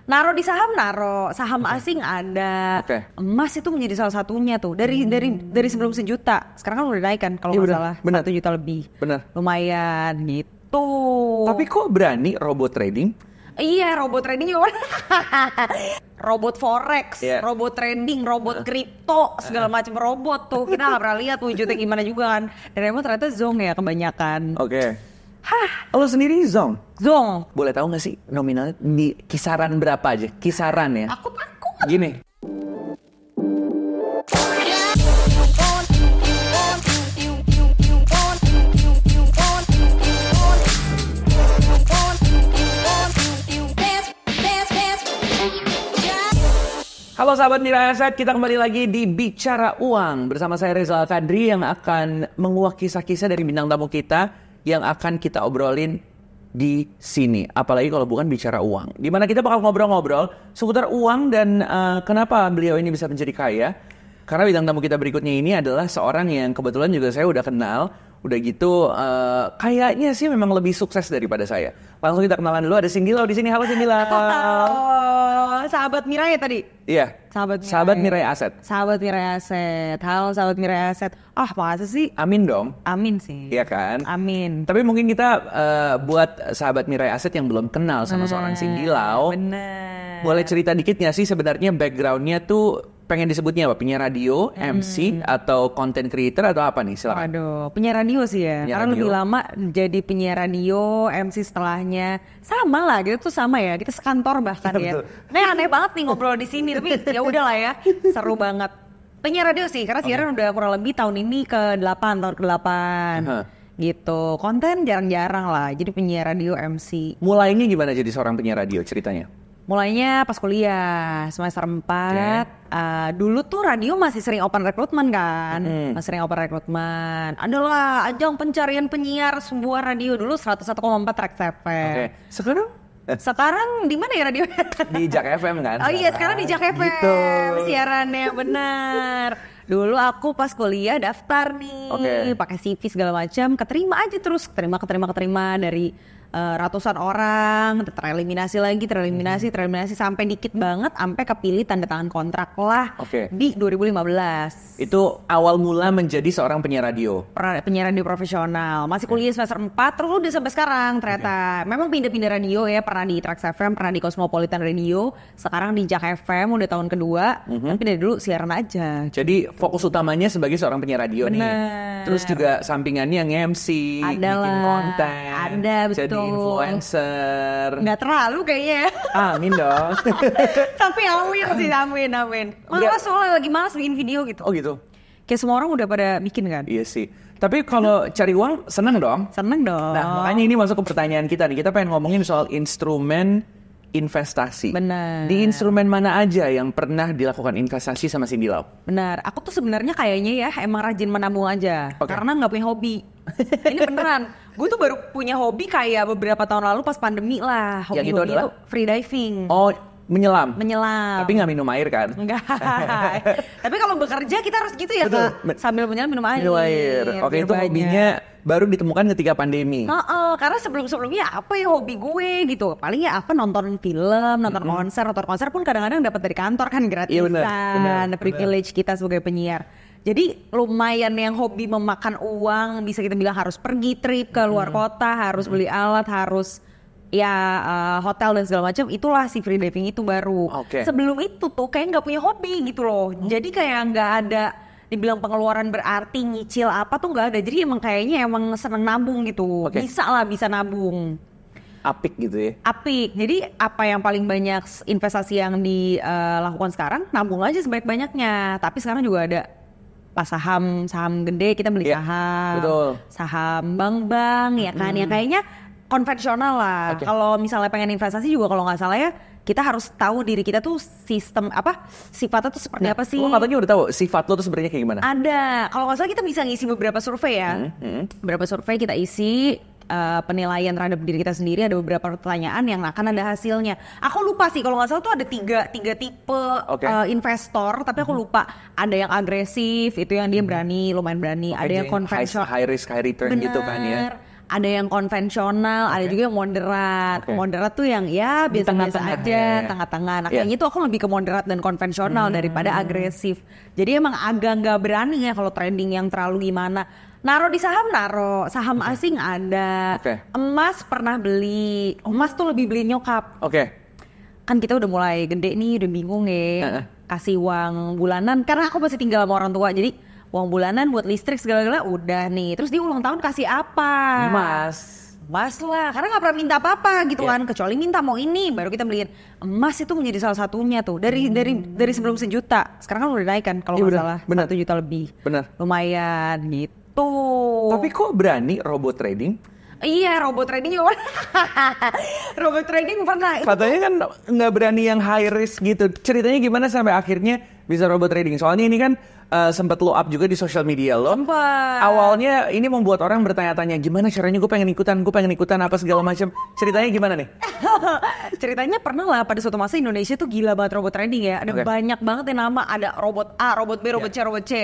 Naro di saham asing ada. Emas itu menjadi salah satunya tuh. Dari sebelum 1 juta. Sekarang kan udah naik kan kalau nggak salah. 1 juta lebih. Benar. Lumayan gitu. Tapi kok berani robot trading? Iya, robot trading juga. Robot forex, robot trading, robot kripto, segala macam robot tuh. Kita nggak pernah lihat wujudnya gimana juga kan. Dan emang ternyata zong ya kebanyakan. Lo sendiri zong? Zong. Boleh tahu nggak sih nominalnya di kisaran berapa aja? Kisaran ya? Aku takut. Gini. Halo sahabat Mirai Aset, kita kembali lagi di Bicara Uang bersama saya Reza Al-Fadri yang akan menguak kisah-kisah dari bintang tamu kita yang akan kita obrolin di sini. Apalagi kalau bukan bicara uang, di mana kita bakal ngobrol-ngobrol seputar uang dan kenapa beliau ini bisa menjadi kaya. Karena bintang tamu kita berikutnya ini adalah seorang yang kebetulan juga saya udah kenal. Udah gitu, kayaknya sih memang lebih sukses daripada saya. Langsung kita kenalan dulu, ada Cindy Lau di sini. Halo Cindy Lau. Sahabat Mirai tadi? Iya. Sahabat Mirai Aset. Sahabat Mirai Aset. Halo sahabat Mirai Aset. Masa sih? Amin dong. Amin sih. Iya kan? Amin. Tapi mungkin kita buat sahabat Mirai Aset yang belum kenal sama seorang Cindy Lau. Bener. Boleh cerita dikit nggak sih sebenarnya backgroundnya tuh pengen disebutnya apa? Penyiar radio, MC, atau content creator atau apa nih? Silakan. Waduh, penyiar radio sih ya. Karena lebih lama jadi penyiar radio, MC setelahnya. Sama lah, gitu tuh sama ya. Kita sekantor bahkan ya. Nah, aneh banget nih ngobrol di sini, tapi ya udahlah ya. Seru banget. Penyiar radio sih, karena siaran udah kurang lebih tahun ini ke-8, tahun ke-8. Gitu. Konten jarang-jarang lah. Jadi penyiar radio, MC. Mulainya gimana jadi seorang penyiar radio ceritanya? Mulainya pas kuliah, semester 4. Dulu tuh radio masih sering open recruitment kan. Masih sering open recruitment. Adalah ajang pencarian penyiar sebuah radio dulu 101,4 Trax FM. Sekarang di mana ya radio? Di Jak FM kan? Oh iya, sekarang di Jak FM. Gitu. Siarannya benar. Dulu aku pas kuliah daftar nih, pakai CV segala macam, keterima aja terus, keterima dari ratusan orang, tereliminasi sampai dikit banget, sampai kepilih tanda tangan kontrak lah di 2015. Itu awal mula menjadi seorang penyiar radio. Penyiar radio profesional, masih kuliah semester 4, terus udah sampai sekarang ternyata. Memang pindah-pindah radio ya, pernah di Trax FM, pernah di Cosmopolitan Radio, sekarang di Jak FM udah tahun kedua, tapi dari dulu siaran aja. Jadi fokus utamanya sebagai seorang penyiar radio nih. Terus juga sampingannya MC, bikin konten, betul. Jadi influencer. Nggak terlalu kayaknya. Amin dong. Tapi amin. Malah soalnya lagi malas bikin video gitu. Oh gitu. Kayak semua orang udah pada bikin kan. Iya sih. Tapi kalau cari uang seneng dong. Nah makanya ini masuk ke pertanyaan kita nih. Kita pengen ngomongin soal instrumen investasi. Benar. Di instrumen mana aja yang pernah dilakukan investasi sama Cindy Lau? Benar. Aku tuh sebenarnya kayaknya ya emang rajin menabung aja. Karena nggak punya hobi. Ini beneran. Gue tuh baru punya hobi kayak beberapa tahun lalu pas pandemi lah. Hobi itu free diving. Oh, menyelam. Menyelam. Tapi nggak minum air kan? Enggak. Tapi kalau bekerja kita harus gitu ya, Kak. Sambil menyelam minum air. Oke, itu hobinya baru ditemukan ketika pandemi. Karena sebelum-sebelumnya apa ya hobi gue gitu. Paling ya apa nonton film, nonton konser pun kadang-kadang dapat dari kantor kan gratisan. Iya, benar. Privilege kita sebagai penyiar. Jadi lumayan yang hobi memakan uang, bisa kita bilang harus pergi trip ke luar kota, harus beli alat, harus hotel dan segala macam. Itulah si free diving itu baru. Sebelum itu tuh kayak nggak punya hobi gitu loh. Jadi kayak nggak ada dibilang pengeluaran berarti nyicil apa tuh nggak ada. Jadi emang kayaknya seneng nabung gitu. Bisa nabung. Apik gitu ya? Apik. Jadi apa yang paling banyak investasi yang dilakukan sekarang, nabung aja sebanyak-banyaknya. Tapi sekarang juga ada pas saham gede kita beli saham. Betul. Saham bank ya kan. Ya kayaknya konvensional lah. Kalau misalnya pengen investasi juga kalau nggak salah ya, kita harus tahu diri kita tuh sifatnya tuh seperti apa sih. Lo katanya udah tahu sifat lo tuh sebenarnya kayak gimana? Ada. Kalau nggak salah kita bisa ngisi beberapa survei ya. Beberapa survei kita isi, penilaian terhadap diri kita sendiri, ada beberapa pertanyaan yang akan ada hasilnya. Aku lupa sih kalau nggak salah tuh ada tiga tipe investor, tapi aku lupa. Ada yang agresif, itu yang dia lumayan berani. Ada yang konvensional, high risk high return gitu kan ya. Ada yang konvensional, ada juga yang moderat. Moderat tuh yang ya biasa-biasa aja, tengah-tengah. Nah kayaknya itu aku lebih ke moderat dan konvensional daripada agresif. Jadi emang agak nggak berani ya kalau trading yang terlalu gimana. Naro di saham, saham asing ada. Emas pernah beli, emas tuh lebih beli nyokap. Kan kita udah mulai gede nih, udah bingung ya. Kasih uang bulanan, karena aku masih tinggal sama orang tua, jadi uang bulanan buat listrik segala-gala udah nih. Terus dia ulang tahun kasih apa? Emas lah, karena nggak pernah minta apa-apa gitu kan, kecuali minta mau ini, baru kita beliin. Emas itu menjadi salah satunya tuh. Dari sebelum 1 juta, sekarang kan udah naik kan kalau nggak salah 1 juta lebih. Lumayan gitu. Tapi kok berani robot trading? Iya, robot trading juga. Robot trading pernah. Katanya kan nggak berani yang high risk gitu. Ceritanya gimana sampai akhirnya bisa robot trading? Soalnya ini kan sempat blow up juga di sosial media lo. Awalnya ini membuat orang bertanya-tanya, gimana caranya gue pengen ikutan apa segala macam. Ceritanya gimana nih? Ceritanya pernah lah pada suatu masa Indonesia tuh gila banget robot trading ya. Ada banyak banget yang nama, ada robot A, robot B, robot C, robot C.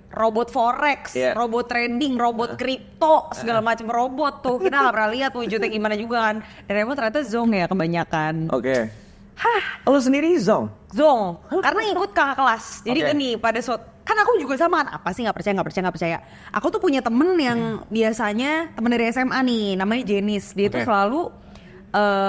Robot forex, robot trading, robot kripto, segala macam robot tuh. Kita nggak pernah lihat wujudnya gimana juga kan. Dan emang ternyata zong ya kebanyakan. Lo sendiri zong? Karena ikut kakak kelas. Jadi gini, pada suatu, kan aku juga sama, apa sih nggak percaya. Aku tuh punya temen yang biasanya temen dari SMA nih, namanya Jenis. Dia tuh selalu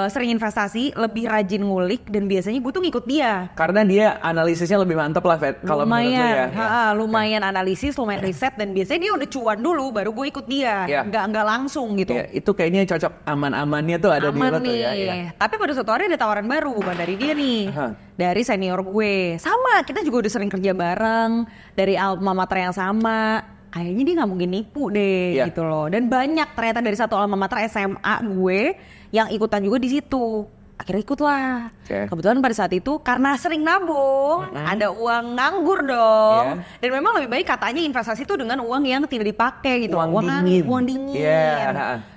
sering investasi, lebih rajin ngulik, dan biasanya gue tuh ngikut dia. Karena dia analisisnya lebih mantep lah, Fet. Kalau menurut gue ya. Lumayan analisis, lumayan riset, dan biasanya dia udah cuan dulu, baru gue ikut dia. Nggak langsung gitu. Itu kayaknya cocok, aman-amannya tuh ada di lo tuh ya. Tapi pada suatu hari ada tawaran baru, bukan dari dia nih. Dari senior gue. Sama, kita juga udah sering kerja bareng, dari alma mater yang sama. Kayaknya dia nggak mungkin nipu deh gitu loh. Dan banyak ternyata dari satu alma mater SMA gue yang ikutan juga di situ. Akhirnya ikut lah. Kebetulan pada saat itu karena sering nabung, ada uang nganggur dong. Dan memang lebih baik katanya investasi itu dengan uang yang tidak dipakai gitu. Uang dingin.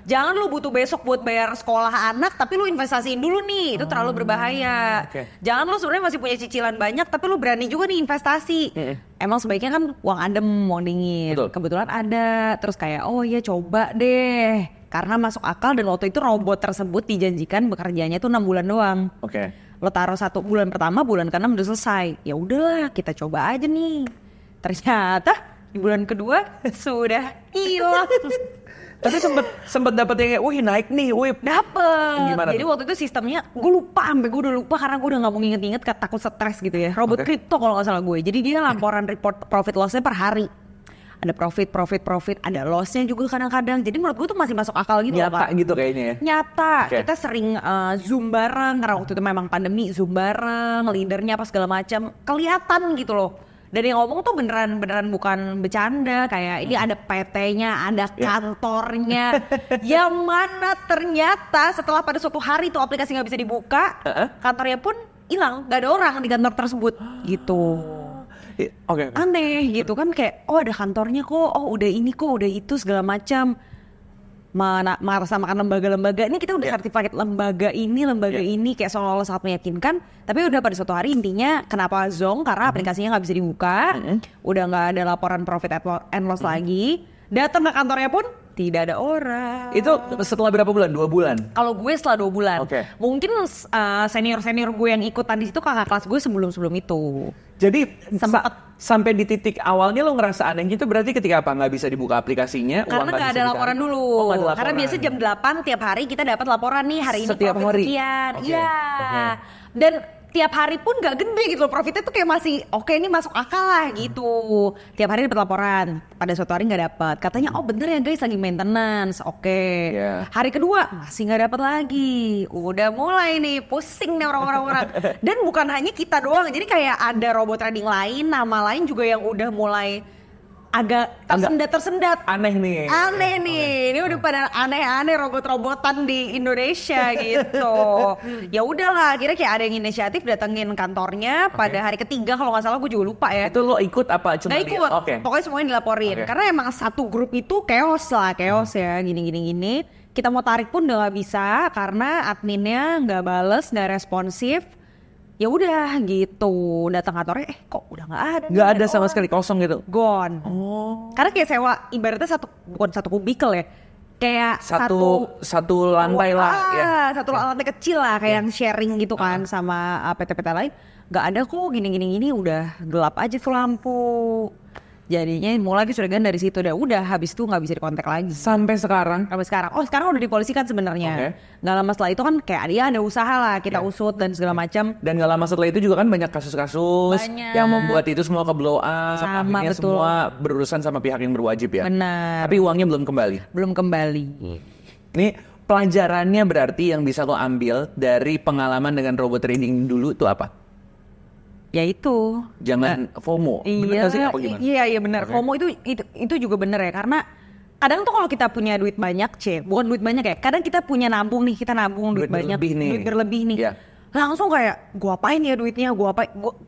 Jangan lu butuh besok buat bayar sekolah anak, tapi lu investasiin dulu nih. Itu terlalu berbahaya. Jangan lu sebenarnya masih punya cicilan banyak, tapi lu berani juga nih investasi. Emang sebaiknya kan uang adem, uang dingin. Kebetulan ada. Terus kayak, oh iya coba deh. Karena masuk akal, dan waktu itu robot tersebut dijanjikan bekerjanya tuh 6 bulan doang. Lo taruh 1 bulan pertama, bulan ke-6 udah selesai. Ya udahlah, kita coba aja nih. Ternyata di bulan kedua sudah hilang. Tapi sempet dapet yang wih naik nih, dapet. Jadi waktu itu sistemnya gue lupa, sampai gue udah lupa karena gue udah nggak mau nginget-nginget, takut stres gitu ya. Robot kripto kalau nggak salah gue. Jadi dia laporan report profit lossnya per hari. Ada profit, ada lossnya juga kadang-kadang. Jadi menurut gue tuh masih masuk akal gitu. Nyata gitu kayaknya ya? Nyata. Kita sering Zoom bareng, karena waktu itu memang pandemi, Zoom bareng, leadernya apa segala macam. Kelihatan gitu loh. Dan yang ngomong tuh beneran bukan bercanda. Kayak ini ada PT-nya, ada kantornya. Yang mana ternyata setelah pada suatu hari tuh aplikasi gak bisa dibuka, kantornya pun hilang. Gak ada orang di kantor tersebut gitu. Aneh gitu kan, kayak ada kantornya kok, udah ini kok, udah itu segala macam. Merasa makan lembaga-lembaga ini, kita udah sertifikat lembaga ini kayak seolah-olah sangat meyakinkan, tapi udah pada suatu hari intinya kenapa zong, karena aplikasinya nggak bisa dibuka, udah nggak ada laporan profit and loss lagi. Datang ke kantornya pun tidak ada orang. Itu setelah berapa bulan? 2 bulan? Kalau gue setelah 2 bulan. Mungkin senior gue yang ikutan di situ kakak kelas gue sebelum itu. Jadi sampai di titik awalnya lo ngerasa aneh gitu, berarti ketika apa? Nggak bisa dibuka aplikasinya? Karena nggak ada laporan dulu. Karena biasa jam 8 tiap hari kita dapat laporan nih, hari ini setiap profit hari. Sekian. Dan tiap hari pun gak gede gitu loh, profitnya tuh kayak masih oke, ini masuk akal lah gitu. Tiap hari dapat laporan, pada suatu hari gak dapat. Katanya bener ya guys, lagi maintenance, Hari kedua masih gak dapat lagi. Udah mulai nih pusing nih orang-orang. Dan bukan hanya kita doang, jadi kayak ada robot trading lain, nama lain juga yang udah mulai agak tersendat. Aneh nih. Ini udah pada aneh-aneh robot-robotan di Indonesia gitu. Ya udahlah, akhirnya kayak ada yang inisiatif datengin kantornya pada hari ketiga kalau nggak salah, gue juga lupa ya. Itu lo ikut apa cuma nggak ikut? Pokoknya semuanya dilaporin. Karena emang satu grup itu chaos ya, gini. Kita mau tarik pun udah nggak bisa karena adminnya nggak bales, nggak responsif. Ya udah gitu, datang kantornya kok udah nggak ada sama sekali, kosong gitu, gone. Karena kayak sewa ibaratnya bukan satu kubikel ya, kayak satu lantai lah ya. Satu lantai kecil lah kayak yang sharing gitu kan sama PT-PT lain. Nggak ada kok gini udah gelap aja tuh lampu. Jadinya mulai kecurigaan dari situ udah habis itu nggak bisa dikontak lagi Sampai sekarang. sekarang udah dipolisikan sebenarnya. Nggak lama setelah itu kan kayak dia ada usaha lah kita usut dan segala macam. Dan nggak lama setelah itu juga kan banyak kasus-kasus yang membuat itu semua ke blow up. Sama, akhirnya betul. semua berurusan sama pihak yang berwajib ya. Benar. Tapi uangnya belum kembali. Ini pelajarannya berarti yang bisa lo ambil dari pengalaman dengan robot trading dulu tuh apa? Ya itu. Jangan FOMO. Bener Iya, gak sih? Apa gimana? iya benar. FOMO itu juga benar ya, karena kadang tuh kalau kita punya duit banyak, bukan duit banyak ya. Kadang kita punya nabung nih, kita nabung duit banyak, duit berlebih nih. Iya. Langsung kayak gua apain ya duitnya,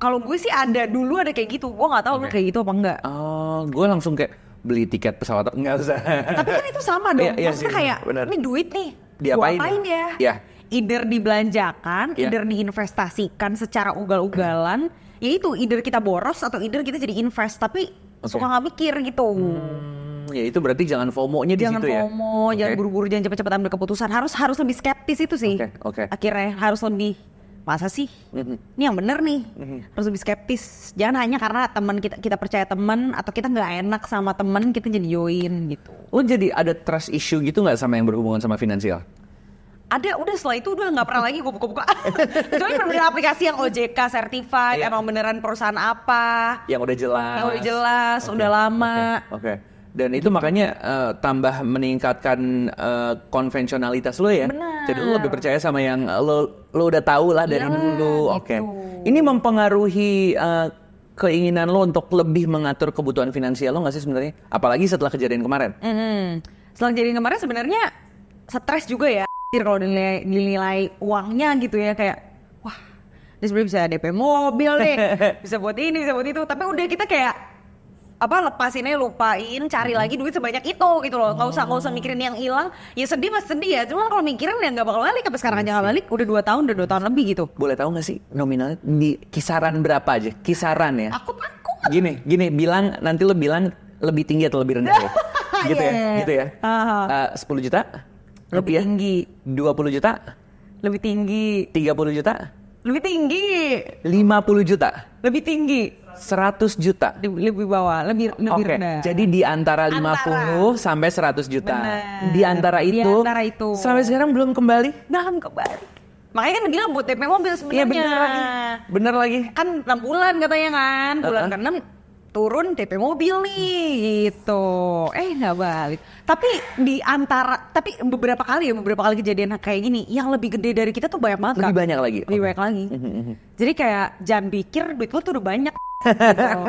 kalau gue sih dulu ada kayak gitu. Gua nggak tahu lu kayak gitu apa enggak. Oh, gue langsung kayak beli tiket pesawat nggak usah. Tapi kan itu sama dong. Iya Maksudnya sih, kayak bener. ini duit nih. Diapain Gua apain ya? Iya. Either dibelanjakan, either diinvestasikan secara ugal-ugalan. Ya itu, either kita boros atau either kita jadi invest, tapi suka nggak mikir gitu. Ya itu berarti jangan FOMO-nya di Jangan situ ya. FOMO, jangan buru-buru, jangan cepet-cepet ambil keputusan. Harus lebih skeptis itu sih. Oke. Akhirnya harus lebih, masa sih? Ini yang bener nih. Harus lebih skeptis. Jangan hanya karena teman kita percaya teman atau kita nggak enak sama teman kita jadi join gitu. Lo jadi ada trust issue gitu nggak sama yang berhubungan sama finansial? Ada, udah setelah itu udah nggak pernah lagi gue buka-buka. Kecuali bener-bener aplikasi yang OJK certified, emang beneran perusahaan apa. Yang udah jelas. Udah lama. Oke. Dan itu makanya tambah meningkatkan konvensionalitas lo ya. Benar. Jadi lo lebih percaya sama yang lo udah tahu lah dari dulu. Oke. Ini mempengaruhi keinginan lo untuk lebih mengatur kebutuhan finansial lo nggak sih sebenarnya? Apalagi setelah kejadian kemarin. Setelah kejadian kemarin sebenarnya stres juga ya. Kalau dinilai uangnya gitu ya, kayak wah dia sebenarnya bisa DP mobil nih, bisa buat ini, bisa buat itu. Tapi udah kita kayak lepasinnya, lupain, cari lagi duit sebanyak itu gitu loh. Nggak usah mikirin yang hilang. Ya sedih mas sedih ya, cuma kalau mikirin ya nggak bakal balik. Sampai sekarang aja nggak balik, udah 2 tahun lebih gitu. Boleh tahu nggak sih nominalnya di kisaran berapa aja? Kisaran ya. Aku takut. Gini, nanti lo bilang lebih tinggi atau lebih rendah ya? Gitu ya, gitu ya. 10 juta? Lebih tinggi. 20 juta? Lebih tinggi. 30 juta? Lebih tinggi. 50 juta? Lebih tinggi. 100 juta? Lebih bawah, lebih rendah. Jadi di antara 50 sampai 100 juta. Bener. Di antara itu. Sampai sekarang belum kembali? Belum kembali. Makanya kan bilang buat DP mobil sebenarnya. Iya bener lagi. Kan 6 bulan katanya kan. Bulan ke-6 turun DP mobil nih gitu. Nggak balik. Tapi beberapa kali kejadian kayak gini, yang lebih gede dari kita tuh banyak banget. Lebih banyak lagi. Banyak lagi. Jadi kayak jangan pikir duit lo tuh udah banyak. Gitu.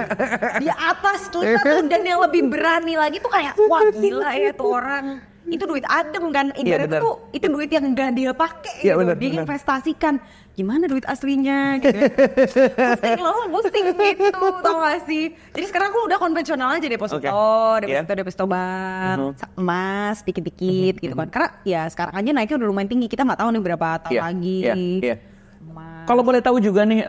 Di atas kita tuh, dan yang lebih berani lagi tuh kayak wah gila ya tuh orang. Itu duit adem kan, ibaratnya tuh itu duit yang gak dia pakai gitu, dia investasikan. Gimana duit aslinya gitu. Pusing gitu, tau gak sih. Jadi sekarang aku udah konvensional aja, deposito bank, emas dikit-dikit gitu kan. Karena ya sekarang aja naiknya udah lumayan tinggi, kita gak tahu nih berapa tahun lagi. Kalau boleh tahu juga nih,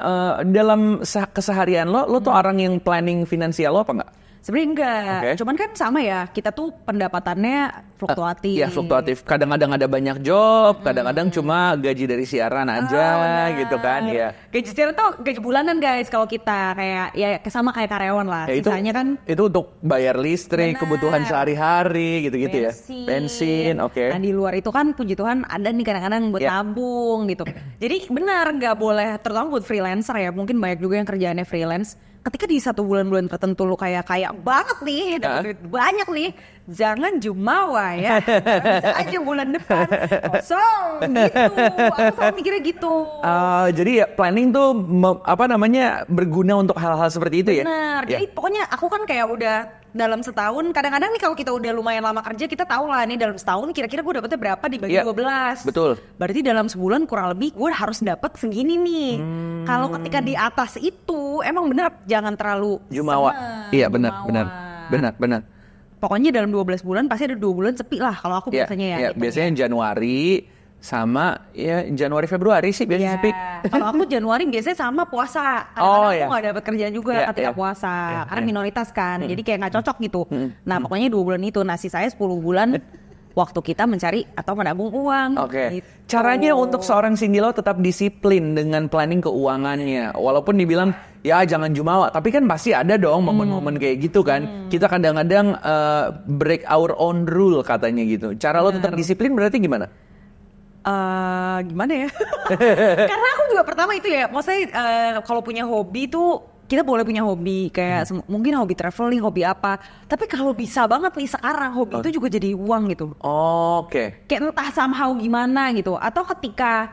dalam keseharian lo tuh orang yang planning finansial lo apa nggak? Sebenarnya enggak, cuman kan sama ya, kita tuh pendapatannya fluktuatif. Iya fluktuatif, kadang-kadang ada banyak job, kadang-kadang cuma gaji dari siaran aja gitu kan ya. Gaji siaran tuh gaji bulanan guys kalau kita, kayak ya sama kayak karyawan lah, ya, sisanya kan. Itu untuk bayar listrik, kebutuhan sehari-hari gitu-gitu ya. Bensin, Nah di luar itu kan puji Tuhan ada nih kadang-kadang buat tabung gitu. Jadi benar nggak boleh, terutama buat freelancer ya, mungkin banyak juga yang kerjaannya freelance. Ketika di satu bulan-bulan tertentu lu kayak banget nih, dapat duit banyak nih, jangan jumawa ya. Bisa aja bulan depan kosong gitu. Aku selalu mikirnya gitu. Jadi ya planning tuh berguna untuk hal-hal seperti itu ya. Benar. Jadi pokoknya aku kan kayak udah dalam setahun, kadang-kadang nih kalau kita udah lumayan lama kerja, kita tahu lah nih dalam setahun kira-kira gue dapetnya berapa dibagi 12. Betul. Berarti dalam sebulan kurang lebih gue harus dapat segini nih. Kalau ketika di atas itu emang benar jangan terlalu jumawa. Iya benar. Pokoknya dalam 12 bulan pasti ada 2 bulan sepi lah kalau aku biasanya ya. Iya, biasanya Januari sama Januari Februari sih biasanya sepi. Kalau aku Januari biasanya sama puasa. Kadang-kadang aku nggak dapat kerjaan juga ketika puasa karena minoritas kan. Jadi kayak nggak cocok gitu. Nah pokoknya 2 bulan itu. Nah sisanya 10 bulan waktu kita mencari atau menabung uang. Oke. Gitu. Caranya untuk seorang Cindy Lau tetap disiplin dengan planning keuangannya. Walaupun dibilang ya jangan jumawa, tapi kan pasti ada dong momen-momen kayak gitu kan. Kita kadang-kadang break our own rule katanya gitu. Cara lo tetap disiplin berarti gimana? Gimana ya? Karena aku juga pertama itu ya, maksudnya kalau punya hobi tuh kita boleh punya hobi kayak mungkin hobi traveling, hobi apa. Tapi kalau bisa banget nih sekarang hobi itu juga jadi uang gitu. Oke. Kayak entah somehow gimana gitu. Atau ketika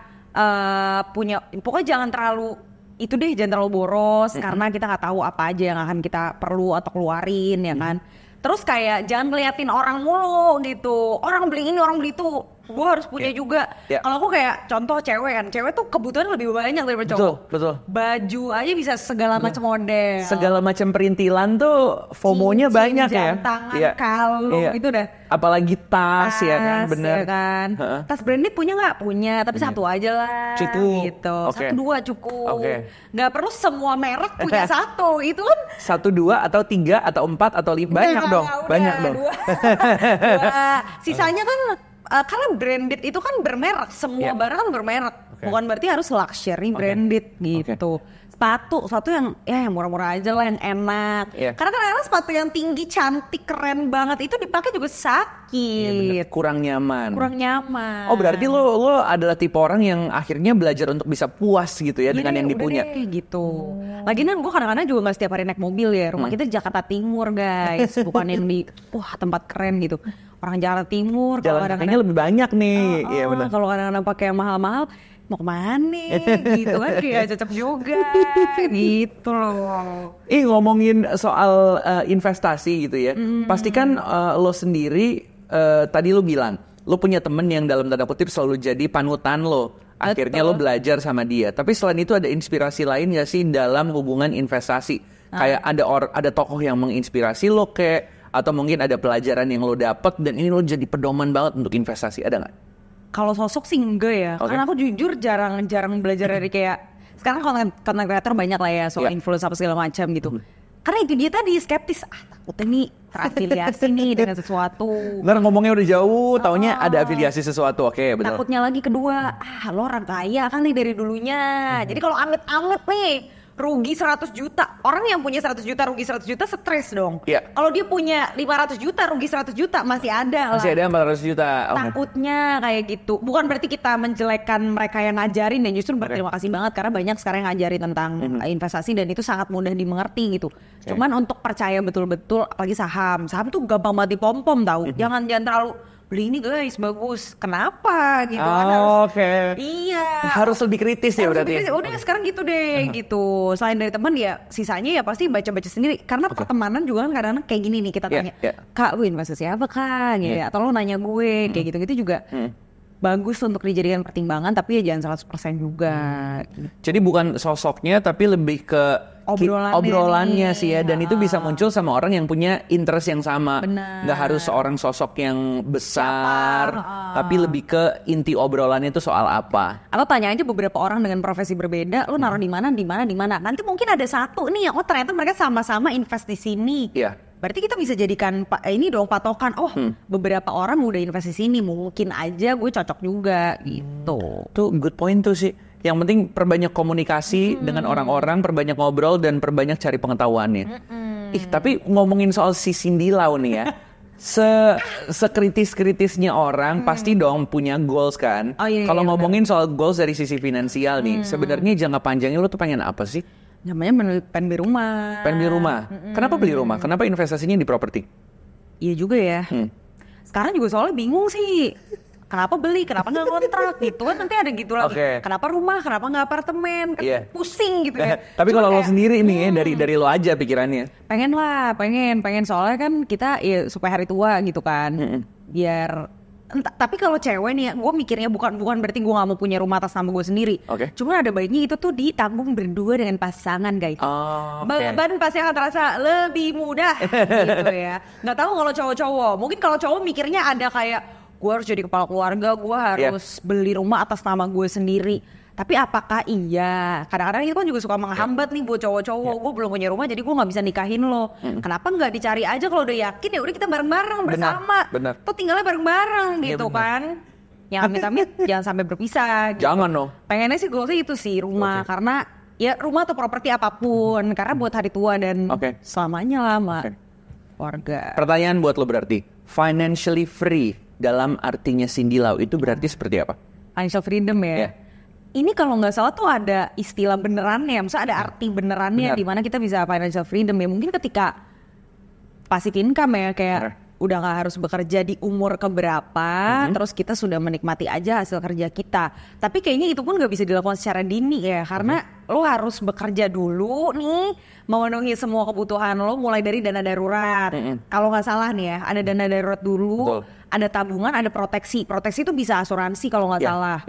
punya, pokoknya jangan terlalu itu deh, jangan terlalu boros karena kita nggak tahu apa aja yang akan kita perlu atau keluarin ya kan. Terus kayak jangan ngeliatin orang mulu gitu. Orang beli ini, orang beli itu. Gue harus punya juga. Kalau aku kayak contoh cewek kan. Cewek tuh kebutuhan lebih banyak daripada cowok. Betul. Baju aja bisa segala macam model. Segala macam perintilan tuh FOMO-nya banyak ya. Jam tangan, kalung itu dah. Apalagi tas ya kan, bener. Ya kan. Tas branded punya nggak? Punya, tapi satu aja lah. Cukup. Gitu. Okay. 1-2 cukup. Nggak perlu semua merek punya satu. Itu kan 1-2 atau 3 atau 4 atau 5 banyak dong. Banyak dong. 2. Sisanya kan karena branded itu kan bermerek, semua barang kan bermerek. Bukan berarti harus luxury branded gitu. Sepatu yang yang murah-murah aja lah, yang enak. Karena kadang-kadang sepatu yang tinggi, cantik, keren banget itu dipakai juga sakit. Kurang nyaman. Oh berarti lo adalah tipe orang yang akhirnya belajar untuk bisa puas gitu ya dengan yang dipunya. Gitu. Lagian gue kadang-kadang juga nggak setiap hari naik mobil ya. Rumah kita di Jakarta Timur guys, bukan yang di tempat keren gitu. Orang Jakarta Timur. Jalan kakinya lebih banyak nih. Iya benar. Kalau kadang-kadang pakai yang mahal-mahal, mau kemana gitu kan, kayak cocok juga gitu loh. Ngomongin soal investasi gitu ya, pastikan lo sendiri tadi lo bilang lo punya temen yang dalam tanda kutip selalu jadi panutan lo. Akhirnya lo belajar sama dia. Tapi selain itu ada inspirasi lain gak sih dalam hubungan investasi? Kayak ada tokoh yang menginspirasi lo kayak, atau mungkin ada pelajaran yang lo dapet dan ini lo jadi pedoman banget untuk investasi, ada nggak? Kalau sosok sih enggak ya, karena aku jujur jarang belajar dari kayak sekarang content creator banyak lah ya soal influence apa segala macam gitu. Karena itu dia tadi skeptis, takutnya nih terafiliasi nih dengan sesuatu. Ntar ngomongnya udah jauh, taunya ada afiliasi sesuatu, oke betul. Takutnya lagi kedua, lo orang kaya kan nih dari dulunya. Jadi kalau amit-amit nih rugi 100 juta. Orang yang punya 100 juta rugi 100 juta stres dong. Kalau dia punya 500 juta rugi 100 juta masih ada lah. Masih ada 400 juta. Takutnya kayak gitu. Bukan berarti kita menjelekkan mereka yang ngajarin, dan justru berterima kasih banget karena banyak sekarang yang ngajarin tentang investasi dan itu sangat mudah dimengerti gitu. Cuman untuk percaya betul-betul, apalagi saham tuh gampang banget dipom-pom tahu. Jangan terlalu beli ini guys bagus, kenapa gitu kan harus lebih kritis ya berarti. Udah sekarang gitu deh gitu. Selain dari teman ya sisanya ya pasti baca-baca sendiri karena pertemanan juga kan kadang-kadang kayak gini nih, kita tanya kak lu investasi apa kak gitu atau lu nanya gue kayak gitu juga bagus untuk dijadikan pertimbangan, tapi ya jangan 100% juga. Jadi bukan sosoknya tapi lebih ke obrolannya sih ya, dan itu bisa muncul sama orang yang punya interest yang sama. Nggak harus seorang sosok yang besar, tapi lebih ke inti obrolannya itu soal apa. Atau tanya aja beberapa orang dengan profesi berbeda, lo naruh di mana. Nanti mungkin ada satu nih yang ternyata mereka sama-sama invest di sini. Berarti kita bisa jadikan ini dong patokan. Beberapa orang udah invest di sini, mungkin aja gue cocok juga gitu. Tuh good point tuh sih. Yang penting perbanyak komunikasi dengan orang-orang, perbanyak ngobrol dan perbanyak cari pengetahuannya. Tapi ngomongin soal si Cindy Lau nih ya. Sekritis-kritisnya orang pasti dong punya goals kan. Kalau ngomongin soal goals dari sisi finansial nih, sebenarnya jangka panjangnya lo tuh pengen apa sih? Namanya pengen beli rumah. Pengen beli rumah. Kenapa beli rumah? Kenapa investasinya di properti? Iya juga ya. Sekarang juga soalnya bingung sih. Kenapa beli? Kenapa nggak kontrak? Gitu kan nanti ada gitu lagi. Kenapa rumah? Kenapa nggak apartemen? Kan pusing gitu ya. Tapi kalau lo sendiri nih ya, dari lo aja pikirannya. Pengen soalnya kan kita ya supaya hari tua gitu kan. Biar tapi kalau cewek nih ya, gue mikirnya bukan berarti gue gak mau punya rumah atas nama gue sendiri. Cuma ada baiknya itu tuh ditanggung berdua dengan pasangan guys. Beban pasti akan terasa lebih mudah gitu ya. Gak tahu kalau cowok-cowok. Mungkin kalau cowok mikirnya ada kayak gue harus jadi kepala keluarga, gue harus beli rumah atas nama gue sendiri. Tapi apakah iya? Kadang-kadang itu kan juga suka menghambat nih buat cowok-cowok. Gue belum punya rumah jadi gue nggak bisa nikahin lo. Kenapa nggak dicari aja kalau udah yakin ya udah kita bareng-bareng bersama. Benar. Tuh tinggalnya bareng-bareng gitu kan. Yang amit-amit jangan sampai berpisah. Gitu. Jangan dong. Pengennya sih goalsnya itu sih rumah karena ya rumah atau properti apapun karena buat hari tua dan selamanya lama. Warga. Pertanyaan buat lo berarti financially free dalam artinya Cindy Lau itu berarti seperti apa? Financial freedom ya. Ini kalau nggak salah tuh ada istilah benerannya, misalnya ada arti benerannya di mana kita bisa financial freedom ya. Mungkin ketika passive income ya kayak udah nggak harus bekerja di umur keberapa, terus kita sudah menikmati aja hasil kerja kita. Tapi kayaknya itu pun nggak bisa dilakukan secara dini ya, karena lo harus bekerja dulu nih, memenuhi semua kebutuhan lo mulai dari dana darurat. Kalau nggak salah nih ya, ada dana darurat dulu, ada tabungan, ada proteksi. Proteksi itu bisa asuransi kalau nggak salah.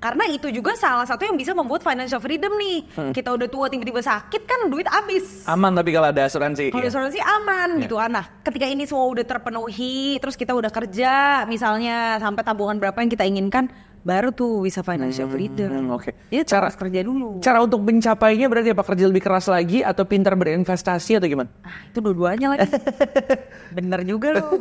Karena itu juga salah satu yang bisa membuat financial freedom nih. Kita udah tua tiba-tiba sakit kan duit habis. Aman tapi kalau ada asuransi. Kalau asuransi aman gitu kan. Nah ketika ini semua udah terpenuhi, terus kita udah kerja misalnya sampai tabungan berapa yang kita inginkan, baru tuh bisa financial freedom. Jadi harus kerja dulu. Cara untuk mencapainya berarti apa? Kerja lebih keras lagi atau pintar berinvestasi atau gimana? Itu dua-duanya lagi. Bener juga loh.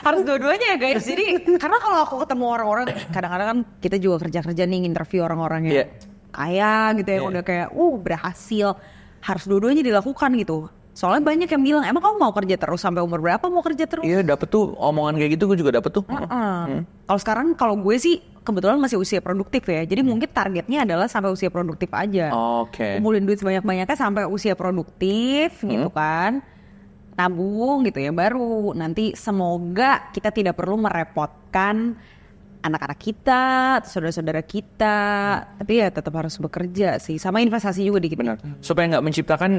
Harus dua-duanya ya guys. Jadi karena kalau aku ketemu orang-orang, kadang-kadang kan kita juga kerja-kerja nih interview orang-orang yang kaya gitu ya, udah kayak berhasil. Harus dua-duanya dilakukan gitu. Soalnya banyak yang bilang, emang kamu mau kerja terus sampai umur berapa mau kerja terus? Iya dapet tuh omongan kayak gitu, gue juga dapet tuh. Kalau sekarang kalau gue sih kebetulan masih usia produktif ya, jadi mungkin targetnya adalah sampai usia produktif aja. Kumpulin duit sebanyak-banyaknya sampai usia produktif gitu kan, nabung gitu ya, baru nanti semoga kita tidak perlu merepotkan anak-anak kita, saudara-saudara kita, tapi ya tetap harus bekerja sih, sama investasi juga dikit. Benar. Supaya nggak menciptakan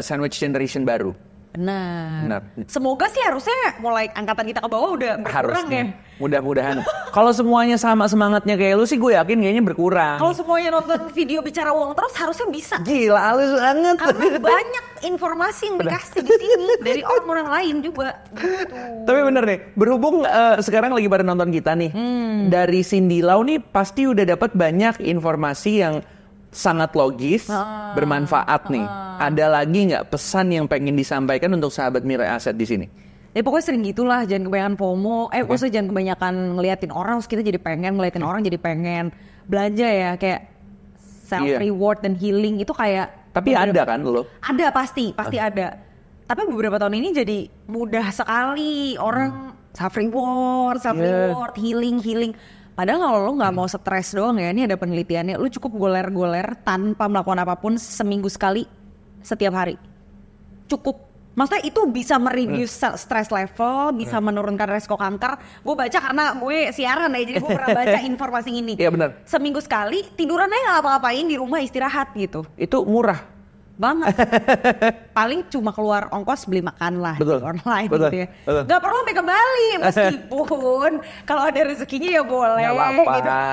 sandwich generation baru. Benar. Semoga sih harusnya mulai angkatan kita ke bawah udah berkurang ya. Mudah-mudahan. Kalau semuanya sama semangatnya kayak lu sih, gue yakin kayaknya berkurang. Kalau semuanya nonton video bicara uang terus harusnya bisa. Gila, halus banget. Karena banyak informasi yang dikasih di sini dari orang lain juga. Gitu. Tapi bener nih, berhubung sekarang lagi pada nonton kita nih, dari Cindy Lau nih pasti udah dapat banyak informasi yang sangat logis, bermanfaat nih. Ada lagi nggak pesan yang pengen disampaikan untuk sahabat Mirai Aset di sini? Ya pokoknya sering gitulah, jangan kebanyakan FOMO. Maksudnya jangan kebanyakan ngeliatin orang, terus kita jadi pengen ngeliatin orang, jadi pengen belanja ya, kayak self reward dan healing itu kayak. Tapi ada kan lo? Ada pasti ada. Tapi beberapa tahun ini jadi mudah sekali orang self reward, healing. Padahal kalau lo nggak mau stres doang ya, ini ada penelitiannya, lo cukup goler-goler tanpa melakukan apapun seminggu sekali setiap hari. Cukup. Maksudnya itu bisa mereduce stress level, bisa menurunkan resiko kanker. Gue baca karena gue siaran ya, jadi gue pernah baca informasi ini. Iya benar. Seminggu sekali tiduran aja nggak apa-apain di rumah, istirahat gitu. Itu murah banget. Paling cuma keluar ongkos beli makan lah di online gitu ya. Gak perlu sampai ke Bali, meskipun kalau ada rezekinya ya boleh gitu.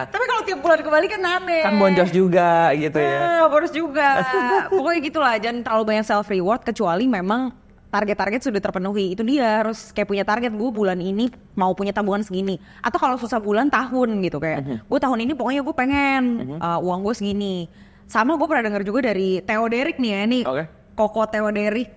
Tapi kalau tiap bulan ke Bali kan aneh. Kan boncos juga gitu ya. Boros juga. Pokoknya gitulah, jangan terlalu banyak self reward kecuali memang target-target sudah terpenuhi. Itu dia, harus kayak punya target, gue bulan ini mau punya tabungan segini. Atau kalau susah bulan tahun gitu kayak. Gue tahun ini pokoknya gue pengen uang gue segini. Sama gue pernah dengar juga dari Theo Derek nih ya, ini Koko Theo Derek,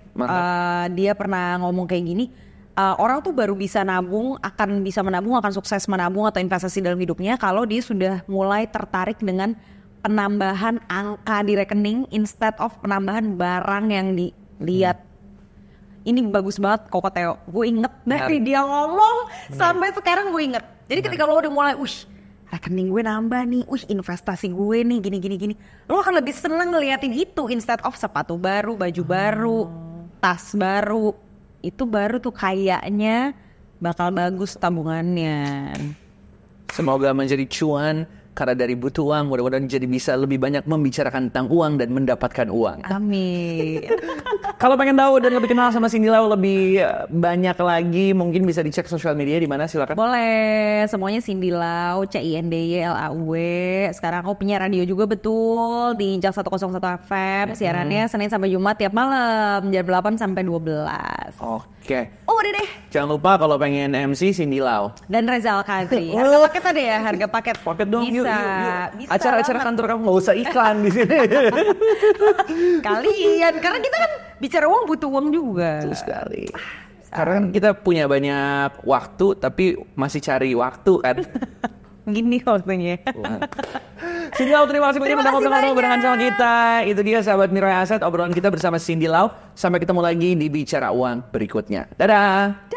dia pernah ngomong kayak gini, orang tuh baru bisa nabung, akan bisa menabung, akan sukses menabung atau investasi dalam hidupnya kalau dia sudah mulai tertarik dengan penambahan angka di rekening instead of penambahan barang yang dilihat. Ini bagus banget Koko Theo, gue inget dari dia ngomong sampai sekarang gue inget. Jadi ketika lo udah mulai, rekening gue nambah nih, investasi gue nih gini. Lo akan lebih seneng ngeliatin itu instead of sepatu baru, baju baru, tas baru. Itu baru tuh kayaknya bakal bagus tabungannya. Semoga menjadi cuan, karena dari butuh uang, mudah-mudahan jadi bisa lebih banyak membicarakan tentang uang dan mendapatkan uang. Amin. Kalau pengen tahu dan lebih kenal sama Cindy Lau lebih banyak lagi, mungkin bisa dicek sosial media di mana, silakan. Boleh, semuanya Cindy Lau, CINDYLAUW. Sekarang aku punya radio juga betul di Injak 101 FM. Siarannya Senin sampai Jumat tiap malam jam 8 sampai 12. Oke. Oh, udah deh. Jangan lupa kalau pengen MC Cindy Lau. Dan Reza Al-Kadri. Harga paket ada ya, harga paket. Paket dong, bisa, yuk. Bisa Acara-acara banget. kantor kamu nggak usah iklan di sini. Kalian, karena kita kan bicara uang butuh uang juga. Betul sekali. Karena kan kita punya banyak waktu, tapi masih cari waktu kan. Gini waktunya. Cindy Lau, terima kasih banyak Terima udah kasih ngobrol-ngobrol banyak. barengan sama kita. Itu dia sahabat Mira Aset, obrolan kita bersama Cindy Lau. Sampai ketemu lagi di Bicara Uang berikutnya. Dadah.